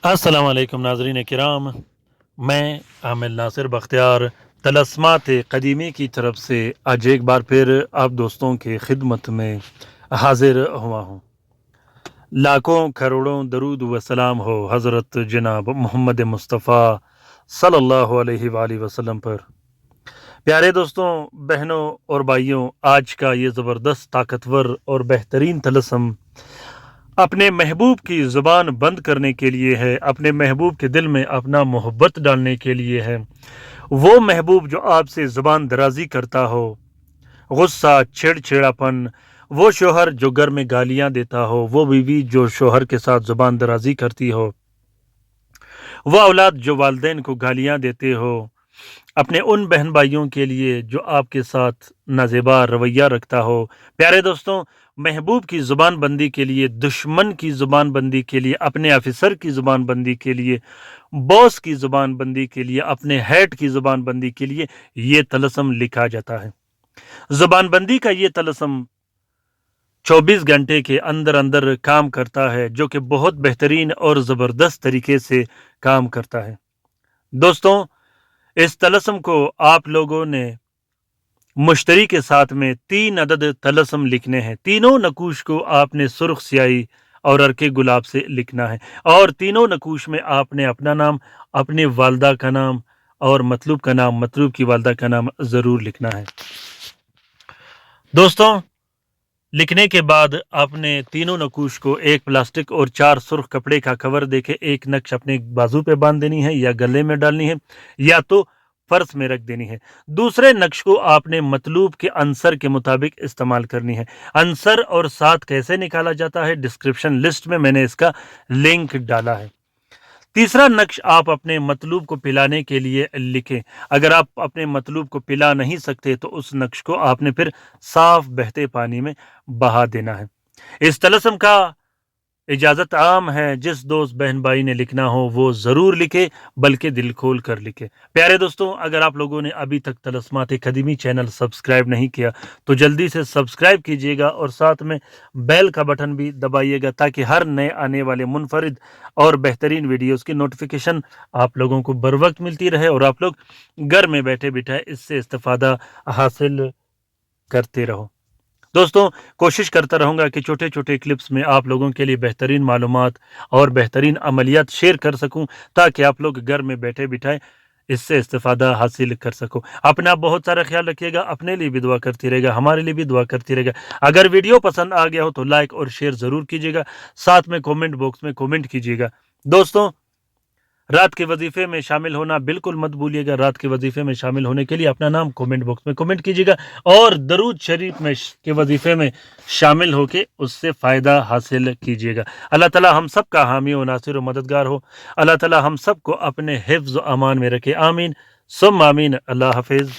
السلام علیکم ناظرین کرام، میں عامل ناصر بختیار طلسمات قدیمی کی طرف سے آج ایک بار پھر آپ دوستوں کی خدمت میں حاضر ہوا ہوں۔ لاکھوں کروڑوں درود و سلام ہو حضرت جناب محمد مصطفیٰ صلی اللہ علیہ وآلہ وسلم پر۔ پیارے دوستوں، بہنوں اور بھائیوں، آج کا یہ زبردست، طاقتور اور بہترین طلسم اپنے محبوب کی زبان بند کرنے کے لیے ہے، اپنے محبوب کے دل میں اپنا محبت ڈالنے کے لیے ہے۔ وہ محبوب جو آپ سے زبان درازی کرتا ہو، غصہ، چڑچڑاپن، وہ شوہر جو گھر میں گالیاں دیتا ہو، وہ بیوی جو شوہر کے ساتھ زبان درازی کرتی ہو، وہ اولاد جو والدین کو گالیاں دیتے ہو، اپنے ان بہن بھائیوں کے لیے جو آپ کے ساتھ نازیبا رویہ رکھتا ہو۔ پیارے دوستوں، محبوب کی زبان بندی کے لیے، دشمن کی زبان بندی کے لیے، اپنے آفیسر کی زبان بندی کے لیے، باس کی زبان بندی کے لیے، اپنے ہیڈ کی زبان بندی کے لیے یہ طلسم لکھا جاتا ہے۔ زبان بندی کا یہ طلسم 24 گھنٹے کے اندر اندر کام کرتا ہے، جو کہ بہت بہترین اور زبردست طریقے سے کام کرتا ہے۔ دوستوں، اس طلسم کو آپ لوگوں نے مشتری کے ساتھ میں 3 عدد طلسم لکھنے ہیں۔ تینوں نقوش کو آپ نے سرخ سیاہی اور ارکے گلاب سے لکھنا ہے، اور تینوں نقوش میں آپ نے اپنا نام، اپنی والدہ کا نام اور مطلوب کا نام، مطلوب کی والدہ کا نام ضرور لکھنا ہے۔ دوستوں، لکھنے کے بعد آپ نے تینوں نقوش کو ایک پلاسٹک اور 4 سرخ کپڑے کا کور دے کے ایک نقش اپنے بازو پہ باندھ دینی ہے، یا گلے میں ڈالنی ہے، یا تو فرش میں رکھ دینی ہے۔ دوسرے نقش کو آپ نے مطلوب کے عنصر کے مطابق استعمال کرنی ہے۔ عنصر اور ساتھ کیسے نکالا جاتا ہے، ڈسکرپشن لسٹ میں میں نے اس کا لنک ڈالا ہے۔ تیسرا نقش آپ اپنے مطلوب کو پلانے کے لیے لکھیں۔ اگر آپ اپنے مطلوب کو پلا نہیں سکتے تو اس نقش کو آپ نے پھر صاف بہتے پانی میں بہا دینا ہے۔ اس طلسم کا اجازت عام ہے، جس دوست بہن بھائی نے لکھنا ہو وہ ضرور لکھے، بلکہ دل کھول کر لکھے۔ پیارے دوستوں، اگر آپ لوگوں نے ابھی تک طلسمات قدیمی چینل سبسکرائب نہیں کیا تو جلدی سے سبسکرائب کیجیے گا، اور ساتھ میں بیل کا بٹن بھی دبائیے گا، تاکہ ہر نئے آنے والے منفرد اور بہترین ویڈیوز کی نوٹیفیکیشن آپ لوگوں کو بر وقت ملتی رہے، اور آپ لوگ گھر میں بیٹھے بٹھائے اس سے استفادہ حاصل کرتے رہو۔ دوستوں، کوشش کرتا رہوں گا کہ چھوٹے چھوٹے کلپس میں آپ لوگوں کے لیے بہترین معلومات اور بہترین عملیات شیئر کر سکوں، تاکہ آپ لوگ گھر میں بیٹھے بٹھائے اس سے استفادہ حاصل کر سکو۔ اپنا بہت سارا خیال رکھیے گا، اپنے لیے بھی دعا کرتی رہے گا، ہمارے لیے بھی دعا کرتی رہے گا۔ اگر ویڈیو پسند آ گیا ہو تو لائک اور شیئر ضرور کیجیے گا، ساتھ میں کومنٹ باکس میں کومنٹ کیجیے گا۔ دوستوں، رات کے وظیفے میں شامل ہونا بالکل مت بھولیے گا۔ رات کے وظیفے میں شامل ہونے کے لیے اپنا نام کومنٹ باکس میں کومنٹ کیجیے گا، اور درود شریف میں کے وظیفے میں شامل ہو کے اس سے فائدہ حاصل کیجیے گا۔ اللہ تعالی ہم سب کا حامی و ناصر و مددگار ہو۔ اللہ تعالی ہم سب کو اپنے حفظ و امان میں رکھے، آمین ثم آمین۔ اللہ حافظ۔